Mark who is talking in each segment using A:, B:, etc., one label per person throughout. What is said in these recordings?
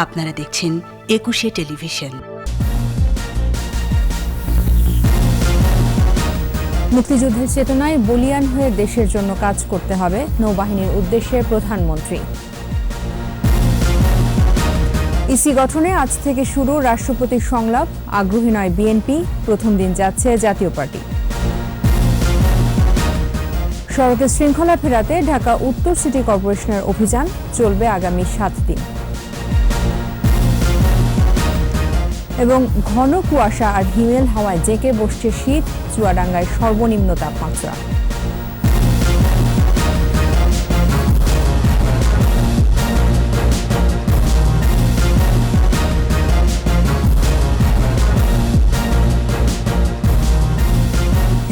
A: আপনারা দেখছেন একুশে টেলিভিশন।
B: মুক্তিযুদ্ধের চেতনায় বলিয়ান হয়ে দেশের জন্য কাজ করতে হবে, নৌবাহিনীর উদ্দেশ্যে প্রধানমন্ত্রী। ইসি গঠনে আজ থেকে শুরু রাষ্ট্রপতির সংলাপ, আগ্রহী নয় বিএনপি, প্রথম দিন যাচ্ছে জাতীয় পার্টি। সড়কে শৃঙ্খলা ফেরাতে ঢাকা উত্তর সিটি কর্পোরেশনের অভিযান চলবে আগামী 7 দিন। এবং ঘন কুয়াশা আর হিমেল হাওয়ায় জেঁকে বসছে শীত, চুয়াডাঙ্গায় সর্বনিম্ন তাপমাত্রা।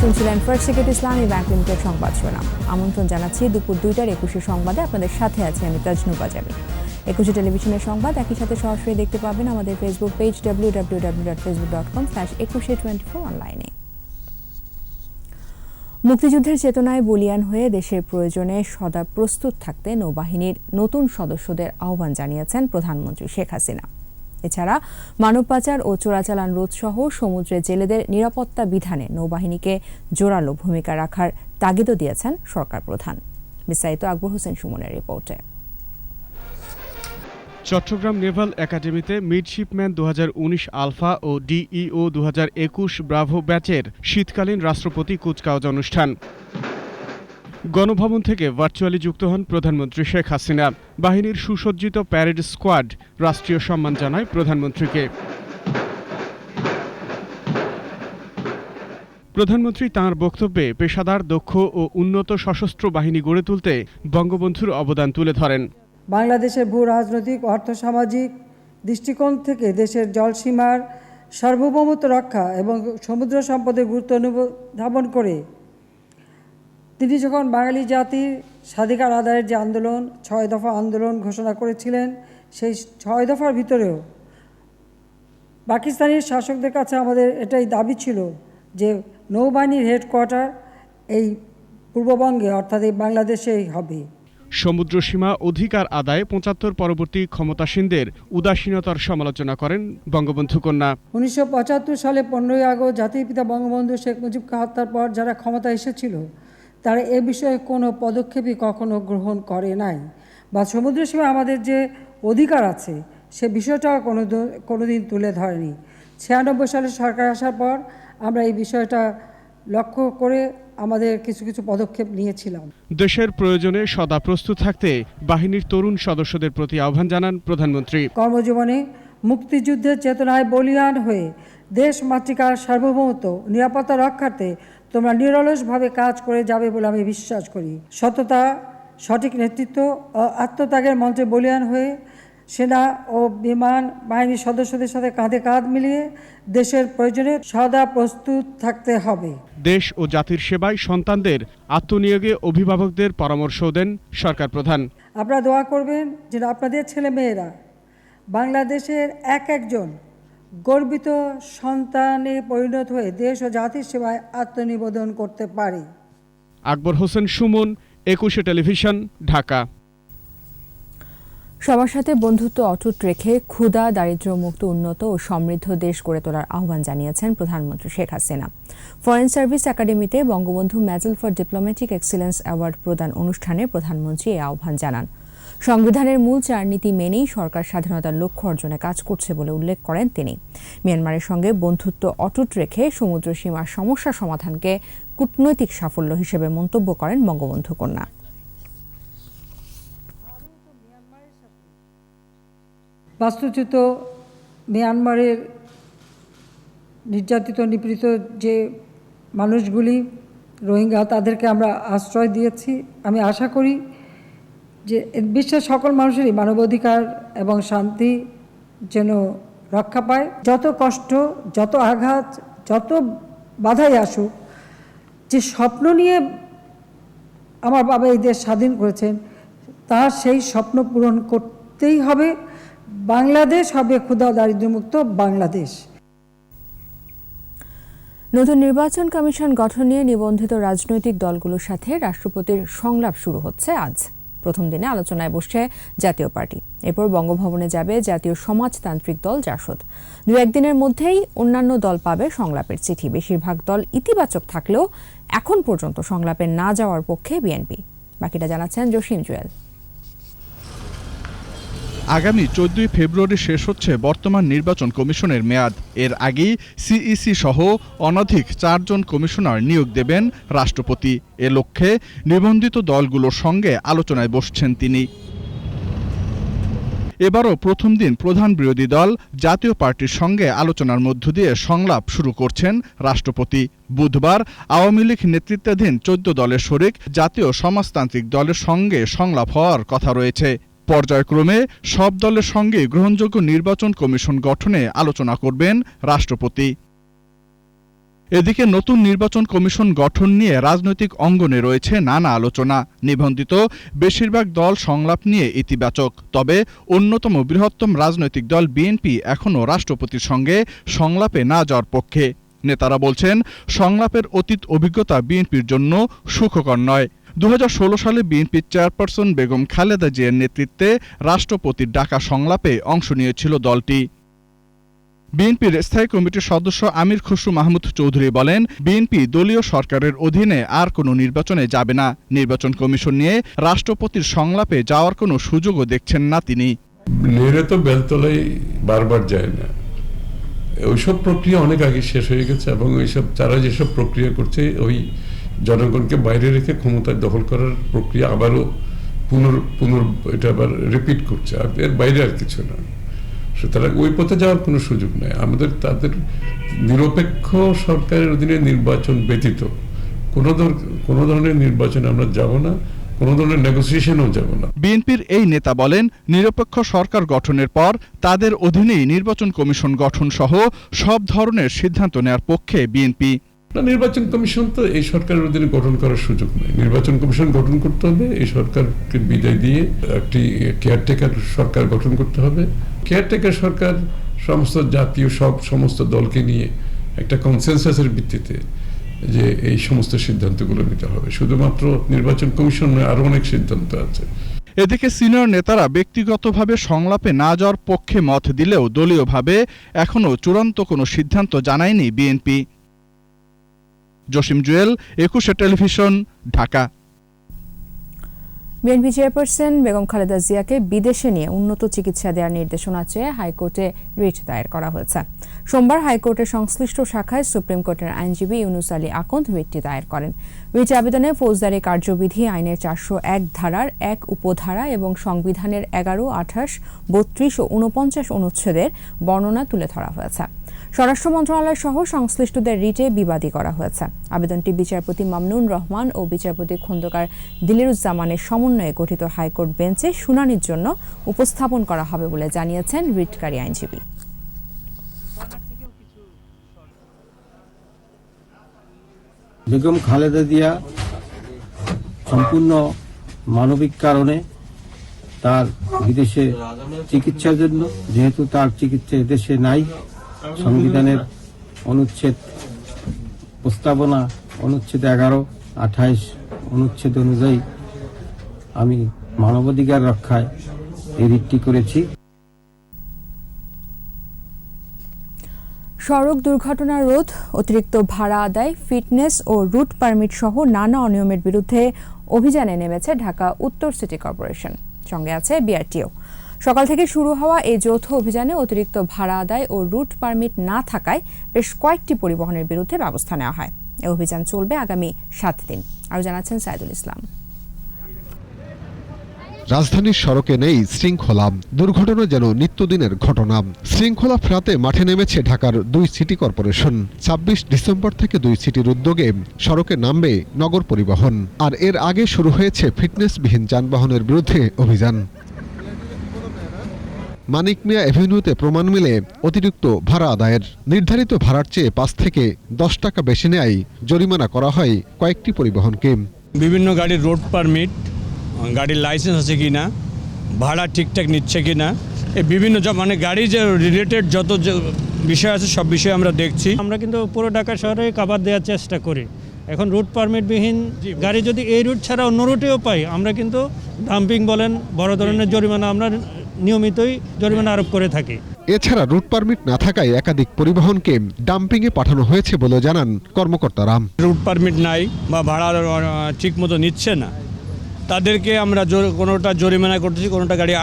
B: শুনছিলেন ফার্স্ট সিকিউরিটি ইসলামী ব্যাংক লিমিটেড সংবাদ শিরোনাম। আমন্ত্রণ জানাচ্ছি দুপুর 2টার 21 সংবাদে। আপনাদের সাথে আছি আমি তাজনু বাজাবি। একুশে টেলিভিশনের সংবাদ একই সাথে সরাসরি দেখতে পাবেন আমাদের ফেসবুক পেজ www.facebook.com/2124 অনলাইনে। মুক্তিযুদ্ধের চেতনায় বলিয়ান হয়ে দেশের প্রয়োজনে সদা প্রস্তুত থাকতে নৌবাহিনীর নতুন সদস্যদের আহ্বান জানিয়েছেন প্রধানমন্ত্রী শেখ হাসিনা। এছাড়া মানব পাচার ও চোরাচালান রোধ সহ সমুদ্রে জেলেদের নিরাপত্তা বিধানে নৌবাহিনীকে জোরালো ভূমিকা রাখার তাগিদও দিয়েছেন সরকার প্রধান। বিস্তারিত আকবর হোসেন সুমনের রিপোর্টে।
C: চট্টগ্রাম নেভাল একাডেমিতে মিডশিপম্যান 2019 আলফা ও ডিইও 2021 ব্রাভো ব্যাচের শীতকালীন রাষ্ট্রপতি কুচকাওয়াজ অনুষ্ঠান। গণভবন থেকে ভার্চুয়ালি যুক্ত হন প্রধানমন্ত্রী শেখ হাসিনা। বাহিনীর সুসজ্জিত প্যারেড স্কোয়াড রাষ্ট্রীয় সম্মান জানায় প্রধানমন্ত্রীকে। প্রধানমন্ত্রী তাঁর বক্তব্যে পেশাদার, দক্ষ ও উন্নত সশস্ত্র বাহিনী গড়ে তুলতে বঙ্গবন্ধুর অবদান তুলে ধরেন।
D: বাংলাদেশের ভূ রাজনৈতিক, অর্থসামাজিক দৃষ্টিকোণ থেকে দেশের জলসীমার সার্বভৌমত্ব রক্ষা এবং সমুদ্র সম্পদের গুরুত্ব অনুধাবন করে তিনি যখন বাঙালি জাতির স্বাধিকার আদায়ের যে আন্দোলন, 6 দফা আন্দোলন ঘোষণা করেছিলেন, সেই 6 দফার ভিতরেও পাকিস্তানি শাসকদের কাছে আমাদের এটাই দাবি ছিল যে নৌবাহিনীর হেডকোয়ার্টার এই পূর্ববঙ্গে অর্থাৎ এই বাংলাদেশেই হবে।
C: সমুদ্র সীমা অধিকার আদায়ে 75 পরবর্তী ক্ষমতাসীনদের উদাসীনতার সমালোচনা করেন বঙ্গবন্ধু কন্যা।
D: 1975 সালে 15ই আগস্ট জাতির পিতা বঙ্গবন্ধু শেখ মুজিবকে হত্যার পর যারা ক্ষমতা এসেছিল তারা এ বিষয়ে কোনো পদক্ষেপই কখনো গ্রহণ করে নাই, বা সমুদ্র সীমা আমাদের যে অধিকার আছে সে বিষয়টাও কোনোদিন তুলে ধরেনি। 96 সালে সরকার আসার পর আমরা এই বিষয়টা লক্ষ্য করে আমাদের কিছু কিছু পদক্ষেপ নিয়েছিলাম।
C: দেশের প্রয়োজনে সদা প্রস্তুত থাকতে বাহিনীর তরুণ সদস্যদের প্রতি আহ্বান জানান প্রধানমন্ত্রী।
D: কর্মজীবনে মুক্তিযুদ্ধের চেতনায় বলিয়ান হয়ে দেশ মাতৃকার সার্বভৌমত্ব নিরাপত্তা রক্ষার্থে তোমরা নিরলসভাবে কাজ করে যাবে বলে আমি বিশ্বাস করি। সততা, সঠিক নেতৃত্ব ও আত্মত্যাগের মন্ত্রে বলিয়ান হয়ে সেনা ও বিমান বাহিনীর সদস্যদের সাথে কাঁধে কাঁধ মিলিয়ে দেশের প্রয়োজনে সদা প্রস্তুত থাকতে হবে।
C: দেশ ও জাতির সেবায় সন্তানদের আত্মনিয়োগে অভিভাবকদের পরামর্শ দেন সরকার প্রধান।
D: আপনারা দোয়া করবেন যেন আপনাদের ছেলে মেয়েরা বাংলাদেশের একজন গর্বিত সন্তানে পরিণত হয়ে দেশ ও জাতির সেবায় আত্মনিবেদন করতে পারে।
C: আকবর হোসেন সুমন, একুশে টেলিভিশন, ঢাকা।
B: সবার সাথে বন্ধুত্ব অটুট রেখে ক্ষুধা, দারিদ্র্যমুক্ত, উন্নত ও সমৃদ্ধ দেশ গড়ে তোলার আহ্বান জানিয়েছেন প্রধানমন্ত্রী শেখ হাসিনা। ফরেন সার্ভিস একাডেমিতে Bangabandhu medal for diplomatic excellence award প্রদান অনুষ্ঠানে প্রধানমন্ত্রী এই আহ্বান জানান। সংবিধানের মূল 4 নীতি মেনেই সরকার স্বাধীনতার লক্ষ্য অর্জনে কাজ করছে বলে উল্লেখ করেন তিনি। মিয়ানমারের সঙ্গে বন্ধুত্ব অটুট রেখে সমুদ্র সীমার সমস্যা সমাধানকে কূটনৈতিক সাফল্য হিসেবে মন্তব্য করেন বঙ্গবন্ধু কন্যা।
D: বাস্তুচ্যুত মিয়ানমারের নির্যাতিত নিপীড়িত যে মানুষগুলি রোহিঙ্গা, তাদেরকে আমরা আশ্রয় দিয়েছি। আমি আশা করি যে বিশ্বের সকল মানুষেরই মানবাধিকার এবং শান্তি যেন রক্ষা পায়। যত কষ্ট, যত আঘাত, যত বাধাই আসুক, যে স্বপ্ন নিয়ে আমার বাবা এই দেশ স্বাধীন করেছেন তার সেই স্বপ্ন পূরণ করতেই হবে। বাংলাদেশ হবে ক্ষুধা দারিদ্র্যমুক্ত বাংলাদেশ।
B: নতুন নির্বাচন কমিশন গঠন নিয়ে নিবন্ধিত রাজনৈতিক দলগুলোর সাথে রাষ্ট্রপতির সংলাপ শুরু হচ্ছে আজ। প্রথম দিনে আলোচনায় বসছে জাতীয় পার্টি, এরপর বঙ্গভবনে যাবে জাতীয় সমাজতান্ত্রিক দল জাসদ। 2-1 দিনের মধ্যেই অন্যান্য দল পাবে সংলাপের চিঠি। বেশিরভাগ দল ইতিবাচক থাকলেও এখন পর্যন্ত সংলাপে না যাওয়ার পক্ষে বিএনপি। বাকিটা জানাচ্ছেন জসিম জুয়েল।
E: আগামী 14 ফেব্রুয়ারি শেষ হচ্ছে বর্তমান নির্বাচন কমিশনের মেয়াদ। এর আগেই সিইসি সহ অনধিক 4 জন কমিশনার নিয়োগ দেবেন রাষ্ট্রপতি। এ লক্ষ্যে নিবন্ধিত দলগুলোর সঙ্গে আলোচনায় বসছেন তিনি। এবারও প্রথম দিন প্রধান বিরোধী দল জাতীয় পার্টির সঙ্গে আলোচনার মধ্য দিয়ে সংলাপ শুরু করছেন রাষ্ট্রপতি। বুধবার আওয়ামী লীগ নেতৃত্বাধীন 14 দলের শরিক জাতীয় সমাজতান্ত্রিক দলের সঙ্গে সংলাপ হওয়ার কথা রয়েছে। পর্যায়ক্রমে সব দলের সঙ্গে গ্রহণযোগ্য নির্বাচন কমিশন গঠনে আলোচনা করবেন রাষ্ট্রপতি। এদিকে নতুন নির্বাচন কমিশন গঠন নিয়ে রাজনৈতিক অঙ্গনে রয়েছে নানা আলোচনা। নিবন্ধিত বেশিরভাগ দল সংলাপ নিয়ে ইতিবাচক, তবে অন্যতম বৃহত্তম রাজনৈতিক দল বিএনপি এখনও রাষ্ট্রপতির সঙ্গে সংলাপে না যাওয়ার পক্ষে। নেতারা বলছেন, সংলাপের অতীত অভিজ্ঞতা বিএনপির জন্য সুখকর নয়। 2016 সালে বিএনপির চেয়ারপারসন বেগম খালেদা জিয়ার নেতৃত্বে রাষ্ট্রপতির ডাকা সংলাপে অংশ নিয়েছিল দলটি। বিএনপির স্থায়ী কমিটির সদস্য আমির খসরু মাহমুদ চৌধুরী বলেন, বিএনপি দলীয় সরকারের অধীনে আর কোনো নির্বাচনে যাবে না। নির্বাচন কমিশন নিয়ে রাষ্ট্রপতির সংলাপে যাওয়ার কোনো সুযোগও দেখছেন না তিনি।
F: নেড়ে তো বেলতলায় বারবার যায় না, ওইসব প্রক্রিয়া অনেক আগে শেষ হয়ে গেছে এবং ওইসব তারা যেসব প্রক্রিয়া করছে ওই জনগণকে বাইরে রেখে ক্ষমতায় দখল করার প্রক্রিয়া আবারও এটা আবার রিপিট করছে। এর বাইরে আর কিছু না। সুতরাং ওই পথে যাওয়ার কোনো সুযোগ নেই। আমাদের তাদের নিরপেক্ষ সরকারের অধীনে নির্বাচন ব্যতীত কোনো ধরনের নির্বাচনে আমরা যাব না, কোনো ধরনের নেগোসিয়েশনও যাব না।
E: বিএনপির এই নেতা বলেন, নিরপেক্ষ সরকার গঠনের পর তাদের অধীনেই নির্বাচন কমিশন গঠন সহ সব ধরনের সিদ্ধান্ত নেওয়ার পক্ষে বিএনপি।
F: নির্বাচন কমিশন তো এই সরকারের অধীনে গঠন করার সুযোগ নেই। নির্বাচন কমিশন গঠন করতে হবে, এই সরকারকে বিদায় দিয়ে একটি কেয়ারটেকার সরকার গঠন করতে হবে। কেয়ারটেকার সরকার সমস্ত দলকে নিয়ে একটা কনসেনসাসের ভিত্তিতে যে এই সমস্ত সিদ্ধান্তগুলো নিতে হবে। শুধুমাত্র নির্বাচন কমিশন নয়, আরো অনেক সিদ্ধান্ত আছে।
E: এদিকে সিনিয়র নেতারা ব্যক্তিগতভাবে সংলাপে না যাওয়ার পক্ষে মত দিলেও দলীয়ভাবে এখনও চূড়ান্ত কোনো সিদ্ধান্ত জানায়নি BNP. Jasim Jewel, 21 television, Dhaka.
B: BNP chairperson Begum Khaleda জিয়াকে বিদেশে নিয়ে উন্নত চিকিৎসা দেওয়ার নির্দেশনা চেয়ে হাইকোর্টে রিট দায়ের করা হয়েছে। সোমবার হাইকোর্টের সংশ্লিষ্ট শাখায় সুপ্রিম কোর্টের আইনজীবী ইউনুস আলী আকন্দ রিটটি দায়ের করেন। রিট আবেদনে ফৌজদারি কার্যবিধি আইনের 401 ধারার 1 উপধারা এবং সংবিধানের 11, 28, 32 ও 49 অনুচ্ছেদের বর্ণনা তুলে ধরা হয়েছে। স্বরাষ্ট্র মন্ত্রণালয় সহ সংশ্লিষ্টদের রিটে বিবাদী করা হয়েছে। আবেদনটি বিচারপতি মামনুন রহমান ও বিচারপতি খন্দকার দিলেরুজ্জামানের সমন্বয়ে গঠিত হাইকোর্ট বেঞ্চে শুনানির জন্য উপস্থাপন করা হবে বলে জানিয়েছেন রিটকারী আইনজীবী।
G: বেগম খালেদা জিয়া সম্পূর্ণ মানবিক কারণে তার বিদেশে চিকিৎসার জন্য, যেহেতু তার চিকিৎসা দেশে নাই, সংবিধানের অনুচ্ছেদ প্রস্তাবনা অনুচ্ছেদ 11, 28 অনুচ্ছেদ অনুযায়ী আমি মানবাধিকার রক্ষায় এই রিটটি করেছি।
B: সড়ক দুর্ঘটনা রোধ, অতিরিক্ত ভাড়া আদায়, ফিটনেস ও রুট পারমিট সহ নানা অনিয়মের বিরুদ্ধে অভিযানে নেমেছে ঢাকা উত্তর সিটি কর্পোরেশন। সঙ্গে আছে বিআরটিও। সকাল থেকে শুরু হওয়া এই যৌথ অভিযানে অতিরিক্ত ভাড়া আদায় ও রুট পারমিট না থাকায় বেশ কয়েকটি পরিবহনের বিরুদ্ধে ব্যবস্থা নেওয়া হয়। এই অভিযান চলবে আগামী 7 দিন। আরও জানাচ্ছেন সাইদুল ইসলাম।
H: রাজধানীর সড়কে নেই শৃঙ্খলা, দুর্ঘটনা যেন নিত্যদিনের ঘটনা। শৃঙ্খলা ফেরাতে মাঠে নেমেছে ঢাকার 2 সিটি কর্পোরেশন। 26 ডিসেম্বর থেকে 2 সিটির উদ্যোগে সড়কে নামবে নগর পরিবহন। আর এর আগে শুরু হয়েছে ফিটনেসবিহীন যানবাহনের বিরুদ্ধে অভিযান। মানিক মিয়া এভিনিউতে প্রমাণ মিলে অতিরিক্ত ভাড়া আদায়ের। নির্ধারিত ভাড়ার চেয়ে 5 থেকে 10 টাকা বেশি নেয় জরিমানা করা হয় কয়েকটি পরিবহনকে।
I: বিভিন্ন গাড়ির রোড পারমিট, গাড়ির লাইসেন্স আছে কিনা, ভাড়া ঠিকঠাক নিচ্ছে কিনা, এই বিভিন্ন মানে গাড়ি যে রিলেটেড যত বিষয় আছে সব বিষয়ে আমরা দেখছি।
J: আমরা কিন্তু পুরো ঢাকা শহরে কভার দেওয়ার চেষ্টা করি, এখন রুট পারমিটবিহীন গাড়ি যদি এই রুট ছাড়া অন্য রুটেও পাই, আমরা কিন্তু ডাম্পিং বলেন বড় ধরনের জরিমানা আমরা নিয়মিতই জরিমানা আরোপ করে থাকি।
H: এছাড়া রুট পারমিট না থাকায় একাধিক পরিবহনকে ডাম্পিংয়ে পাঠানো হয়েছে বলে জানান কর্মকর্তারা।
I: রুট পারমিট নাই বা ভাড়া ঠিক মতো নিচ্ছে না, তাদেরকে আমরা কোনোটা জরিমানা করতেছি, কোনোটা গাড়ি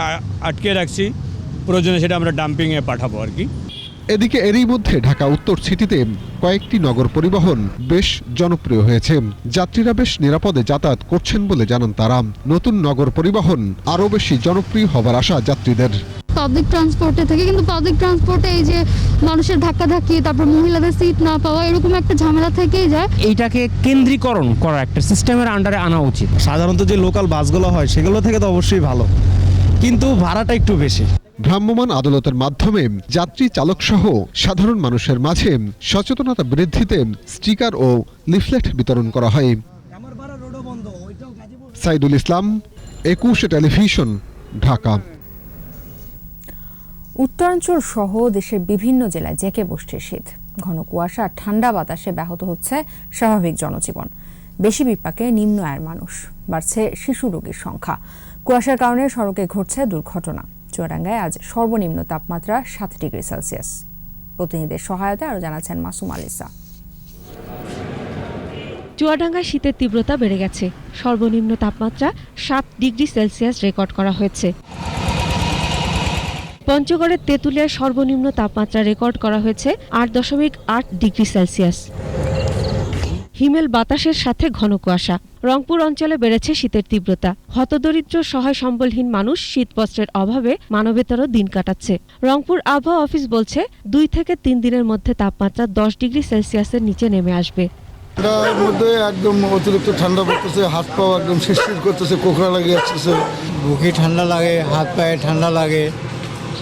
I: আটকে রাখছি, প্রয়োজনে সেটা আমরা ডাম্পিংয়ে পাঠাবো আর কি।
H: এদিকে এরই মধ্যে ঢাকা উত্তর সিটিতে কয়েকটি নগর পরিবহন বেশ জনপ্রিয় হয়েছে। যাত্রীরা বেশ নিরাপদে যাতায়াত করছেন বলে জানান তারা। নতুন নগর পরিবহন আরও বেশি জনপ্রিয় হবার আশা যাত্রীদের।
K: পাবলিক ট্রান্সপোর্টে থেকে কিন্তু পাবলিক ট্রান্সপোর্টে এই যে মানুষের ধাক্কাধাক্কি, তারপর মহিলাদের সিট না পাওয়া, এরকম একটা ঝামেলা থেকেই যায়।
L: এইটাকে কেন্দ্রীকরণ করা একটা সিস্টেমের আন্ডারে আনা উচিত। সাধারণত যে লোকাল বাসগুলো হয় সেগুলো থেকে তো অবশ্যই ভালো, কিন্তু ভাড়াটা একটু বেশি।
H: ভ্রাম্যমাণ আদালতের মাধ্যমে যাত্রী চালক সহ সাধারণ মানুষের মাঝে সচেতনতা বৃদ্ধিতে স্টিকার ও লিফলেট বিতরণ করা হয়। সাইদুল ইসলাম, 21 টেলিভিশন, ঢাকা।
B: উত্তরাঞ্চল সহ দেশের বিভিন্ন জেলায় জেঁকে বসছে শীত। ঘন কুয়াশা আর ঠান্ডা বাতাসে ব্যাহত হচ্ছে স্বাভাবিক জনজীবন। বেশি বিপাকে নিম্ন আয়ের মানুষ, বাড়ছে শিশু রোগীর সংখ্যা। কুয়াশার কারণে সড়কে ঘটছে দুর্ঘটনা। চুয়াডাঙ্গায় আজ সর্বনিম্ন তাপমাত্রা 7 ডিগ্রি সেলসিয়াস। প্রতিনিধিদের সহায়তায় আরও জানাচ্ছেন মাসুম আলিসা।
M: চুয়াডাঙ্গায় শীতের তীব্রতা বেড়ে গেছে। সর্বনিম্ন তাপমাত্রা 7 ডিগ্রি সেলসিয়াস রেকর্ড করা হয়েছে। পঞ্চগড়ের তেঁতুলিয়ায় সর্বনিম্ন তাপমাত্রা রেকর্ড করা হয়েছে 8.8 ডিগ্রি সেলসিয়াস। হিমেল বাতাসের সাথে ঘন কুয়াশা। রংপুর অঞ্চলে বেড়েছে শীতের তীব্রতা। হতদরিদ্র সহায় সম্বলহীন মানুষ শীতবস্ত্রের অভাবে মানবেতর দিন কাটাচ্ছে। রংপুর আবহাওয়া অফিস বলছে 2 থেকে 3 দিনের মধ্যে তাপমাত্রা 10 ডিগ্রি সেলসিয়াসের নিচে নেমে আসবে।
N: ঠান্ডার মধ্যে একদম অতিরিক্ত ঠান্ডা পড়তেছে, হাত পা একদম শিরশির করতেছে, কোকড়া লাগে আসতেছে,
G: বুকে ঠান্ডা লাগে, হাত পায়ে ঠান্ডা লাগে,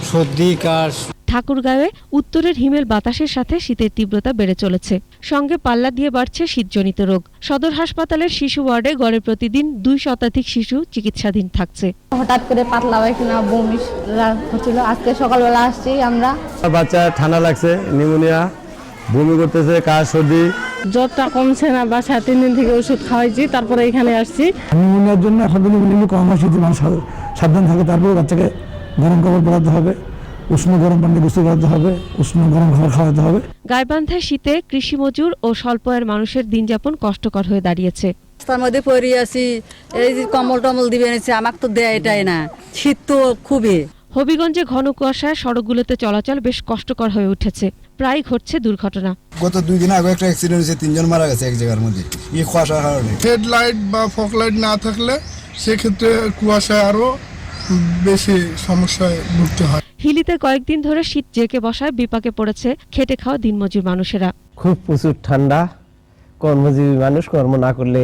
G: সর্দি কাশ।
M: ঠাকুরগাঁওয়ে উত্তরের হিমেল বাতাসের সাথে শীতের তীব্রতা বেড়ে চলেছে। সঙ্গে পাল্লা দিয়ে বাড়ছে শীতজনিত রোগ। সদর হাসপাতালের শিশু ওয়ার্ডে গড়ে প্রতিদিন 2 শতাধিক শিশু চিকিৎসাধীন থাকছে।
K: হঠাৎ করে পাতলা পায়খানা, বমি হচ্ছিল। আজকে সকালবেলা আসছি আমরা।
L: বাচ্চা ঠান্ডা লাগছে, নিউমোনিয়া, বমি করতেছে, কাশ, সর্দি।
K: জ্বরটা কমছে না, বাসায় 3 দিন থেকে ওষুধ খাওয়াইছি, তারপরে এখানে আসছি।
G: নিউমোনিয়ার জন্য এখন কম আসছে, মানুষ সাবধান থাকে। তারপরে বাচ্চাকে গরম কাপড় পরাতে হবে, উষ্ণ গরম পানি গোসল করাতে হবে, উষ্ণ গরম খাবার খাওয়াতে হবে।
M: গাইবান্ধায় শীতে কৃষি মজুর ও স্বল্প আয়ের মানুষের দিনযাপন কষ্টকর হয়ে দাঁড়িয়েছে।
O: তার মধ্যে পড়ে আছি, এই যে কম্বল টম্বল দিবে এনেছে, আমাকে তো দেয় এটাই না। শীত তো খুবই।
M: হবিগঞ্জে ঘন কুয়াশায় সড়কগুলোতে চলাচল বেশ কষ্টকর হয়ে উঠেছে। প্রায় ঘটছে দুর্ঘটনা।
N: গত 2 দিন আগে একটা অ্যাক্সিডেন্ট হয়েছে, 3 জন মারা গেছে এক জায়গার মধ্যে এই কুয়াশার কারণে।
P: হেডলাইট বা ফগলাইট না থাকলে সেক্ষেত্রে কুয়াশায় আরো বেশি সমস্যায় ভুগতে হয়।
M: হিলিতে কয়েকদিন ধরে শীত জেঁকে বসায় বিপাকে পড়েছে খেটে খাওয়া দিনমজুর মানুষেরা।
L: খুব প্রচুর ঠান্ডা, কর্মজীবী মানুষ কর্ম না করলে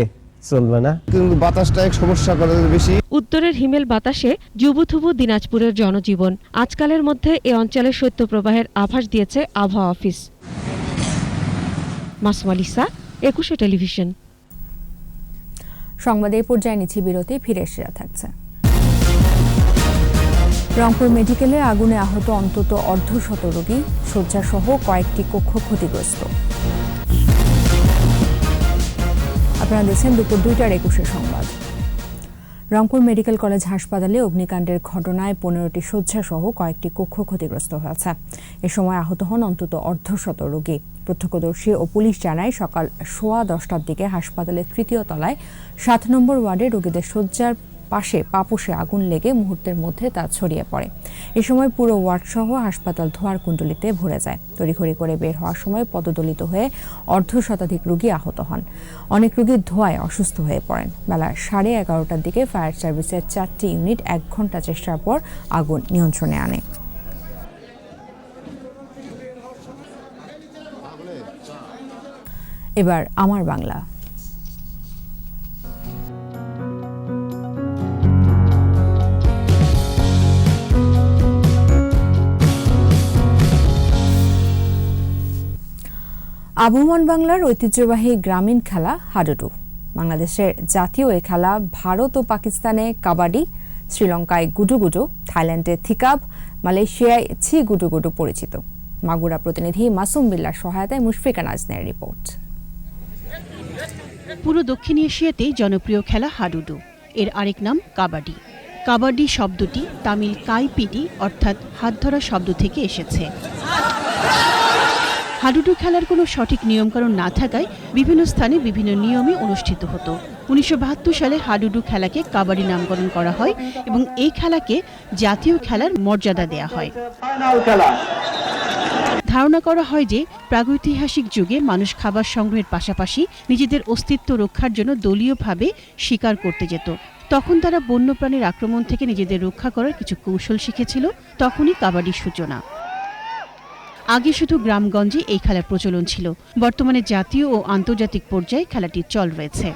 L: চলবে না, কিন্তু বাতাসটা এক সমস্যা করে বেশি।
M: উত্তরের হিমেল বাতাসে জুবুথুবু দিনাজপুরের জনজীবন। আজকালের মধ্যে এ অঞ্চলে শৈত্যপ্রবাহের আভাস দিয়েছে আবহাওয়া অফিস। মাসুম আলিসা, 21 টেলিভিশন।
B: সংবাদে এই পর্যায়ে নিচ্ছি বিরতি, ফিরে এসে থাকছে। রংপুর মেডিকেলে আগুনে আহত অন্তত অর্ধশত রোগী, শয্যাসহ কয়েকটি কক্ষ ক্ষতিগ্রস্ত। আপনারা দেখছেন দুপুর 2টার 21 সংবাদ। রংপুর মেডিকেল কলেজ হাসপাতালে অগ্নিকাণ্ডের ঘটনায় 15টি শয্যাসহ কয়েকটি কক্ষ ক্ষতিগ্রস্ত হয়েছে। এ সময় আহত হন অন্তত অর্ধশত রোগী। প্রত্যক্ষদর্শী ও পুলিশ জানায় সকাল 10:15টার দিকে হাসপাতালের 3য় তলায় 7 নম্বর ওয়ার্ডে রোগীদের শয্যার পাশে পাপোশে আগুন লেগে মুহূর্তের মধ্যে তা ছড়িয়ে পড়ে। এ সময় পুরো ওয়ার্ডসহ হাসপাতাল ধোঁয়ার কুণ্ডলিতে ভরে যায়। তড়িঘড়ি করে বের হওয়ার সময় পদদলিত হয়ে অর্ধশতাধিক রোগী আহত হন। অনেক রোগী ধোঁয়ায় অসুস্থ হয়ে পড়েন। বেলা 11:30টার দিকে ফায়ার সার্ভিসের 4টি ইউনিট 1 ঘন্টা চেষ্টার পর আগুন নিয়ন্ত্রণে আনে। এবার আমার বাংলা। আবহমান বাংলার ঐতিহ্যবাহী গ্রামীণ খেলা হাডুডু। বাংলাদেশের জাতীয় এ খেলা ভারত ও পাকিস্তানে কাবাডি, শ্রীলঙ্কায় গুডুগুডু, থাইল্যান্ডে থিকাব, মালয়েশিয়ায় ছি গুডুগুডু পরিচিত। মাগুরা প্রতিনিধি মাসুম বিল্লার সহায়তায় মুশফিকা নাজনের রিপোর্ট।
Q: পুরো দক্ষিণ এশিয়াতেই জনপ্রিয় খেলা হাডুডু। এর আরেক নাম কাবাডি। কাবাডি শব্দটি তামিল কাইপিডি অর্থাৎ হাত ধরা শব্দ থেকে এসেছে। হাডুডু খেলার কোনো সঠিক নিয়মকানুন না থাকায় বিভিন্ন স্থানে বিভিন্ন নিয়মে অনুষ্ঠিত হতো। 1972 সালে হাডুডু খেলাকে কাবাডি নামকরণ করা হয় এবং এই খেলাকে জাতীয় খেলার মর্যাদা দেয়া হয়। ধারণা করা হয় যে প্রাগৈতিহাসিক যুগে মানুষ খাবার সংগ্রহের পাশাপাশি নিজেদের অস্তিত্ব রক্ষার জন্য দলীয়ভাবে শিকার করতে যেত। তখন তারা বন্যপ্রাণীর আক্রমণ থেকে নিজেদের রক্ষা করার কিছু কৌশল শিখেছিল। তখনই কাবাডির সূচনা। আগে শুধু গ্রামগঞ্জে এই খেলার প্রচলন ছিল। বর্তমানে জাতীয় ও আন্তর্জাতিক পর্যায়ে খেলাটির চল রয়েছে।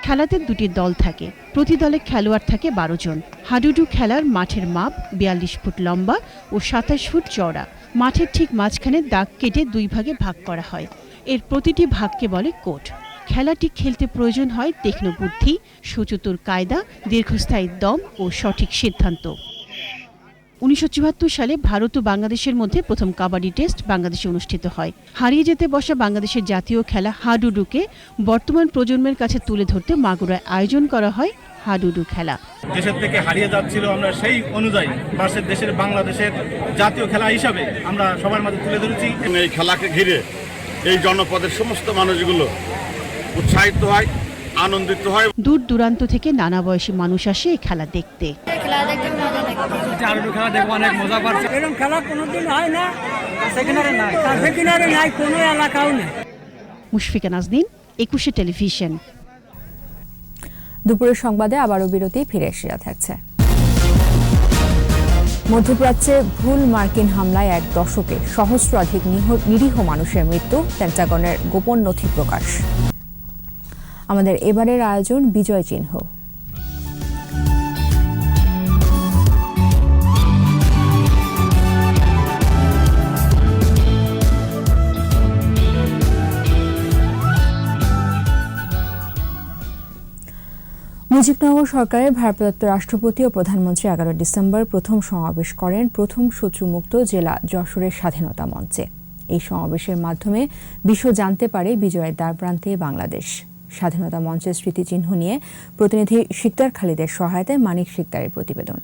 Q: খেলাতে দুটি দল থাকে, প্রতি দলে খেলোয়াড় থাকে 12 জন। হাডুডু খেলার মাঠের মাপ 42 ফুট লম্বা ও 27 ফুট চওড়া। মাঠের ঠিক মাঝখানে দাগ কেটে 2 ভাগে ভাগ করা হয়। এর প্রতিটি ভাগকে বলে কোট। খেলাটি খেলতে প্রয়োজন হয় তীক্ষ্ণ বুদ্ধি, সুচতুর কায়দা, দীর্ঘস্থায়ী দম ও সঠিক সিদ্ধান্ত। 1974 সালে ভারত ও বাংলাদেশের মধ্যে প্রথম কাবাডি টেস্ট বাংলাদেশে অনুষ্ঠিত হয়। হারিয়ে যেতে বসা বাংলাদেশের জাতীয় খেলা হাডুডুকে বর্তমান প্রজন্মের কাছে তুলে ধরতে মাগুরায় আয়োজন করা হয় হাডুডু খেলা।
R: দেশের থেকে হারিয়ে যাচ্ছিল, আমরা সেই অনুযায়ী পাশের দেশের বাংলাদেশের জাতীয় খেলা হিসাবে আমরা সবার মাঝে তুলে ধরেছি।
S: এই খেলাকে ঘিরে এই জনপদের সমস্ত মানুষগুলো উৎসাহিত হয়, আনন্দিত হয়।
Q: দূর দূরান্ত থেকে নানা বয়সী মানুষ আসে এই খেলা দেখতে।
J: অনেক মজা পাচ্ছে। এরকম খেলা কোনোদিন হয় না, কাছে কিনারে নাই, কোনো এলাকাও নেই।
Q: মুশফিকা নাজনীন, 21 টেলিভিশন।
B: দুপুরের সংবাদে আবারও বিরতি, ফিরে এসে থাকছে। মধ্যপ্রাচ্যে ভুল মার্কিন হামলায় 1 দশকে সহস্রাধিক নিরীহ মানুষের মৃত্যু, পেন্টাগনের গোপন নথি প্রকাশ। আমাদের এবারের আয়োজন বিজয় চিহ্ন। মুজিবনগর সরকারের ভারপ্রাপ্ত রাষ্ট্রপতি ও প্রধানমন্ত্রী 11 ডিসেম্বর প্রথম সমাবেশ করেন প্রথম শত্রুমুক্ত জেলা যশোরের স্বাধীনতা মঞ্চে। এই সমাবেশের মাধ্যমে বিশ্ব জানতে পারে বিজয়ের দ্বারপ্রান্তে বাংলাদেশ। স্বাধীনতা মঞ্চের স্মৃতিচিহ্ন নিয়ে প্রতিনিধি শিকদার খালিদের সহায়তায় মানিক শিকদারের প্রতিবেদন।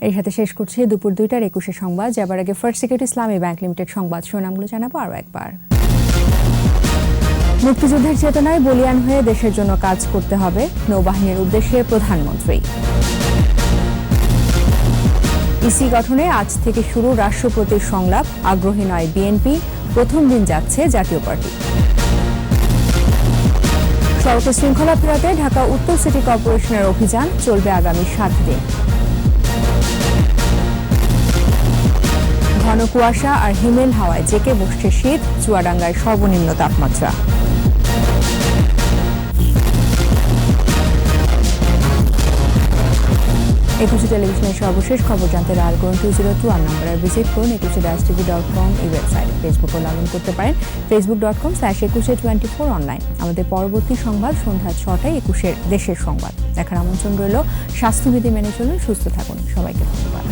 B: এর সাথে শেষ করছি দুপুর 2টার 21 সংবাদ। যাবার আগে ফার্স্ট সিকিউরিটি ইসলামী ব্যাংক লিমিটেড সংবাদ শিরোনামগুলো জানাবো আরও একবার। মুক্তিযুদ্ধের চেতনায় বলিয়ান হয়ে দেশের জন্য কাজ করতে হবে, নৌবাহিনীর উদ্দেশ্যে প্রধানমন্ত্রী। ইসি গঠনে আজ থেকে শুরু রাষ্ট্রপতির সংলাপ, আগ্রহী নয় বিএনপি, প্রথম দিন যাচ্ছে জাতীয় পার্টি। সড়ক শৃঙ্খলা ফেরাতে ঢাকা উত্তর সিটি কর্পোরেশনের অভিযান চলবে আগামী 7 দিন। ঘন কুয়াশা আর হিমেল হাওয়ায় জেঁকে বসছে শীত, চুয়াডাঙ্গায় সর্বনিম্ন তাপমাত্রা। একুশে টেলিভিশনের সর্বশেষ খবর জানতে ডায়াল করুন 202 নম্বরে, ভিজিট করুন ekushe-tv.com এই ওয়েবসাইট। ফেসবুকও লগ ইন করতে পারেন facebook.com/ekushe24 অনলাইন। আমাদের পরবর্তী সংবাদ সন্ধ্যা 6টায় 21 দেশের সংবাদ দেখার আমন্ত্রণ রইল। স্বাস্থ্যবিধি মেনে চলুন, সুস্থ থাকুন। সবাইকে ধন্যবাদ।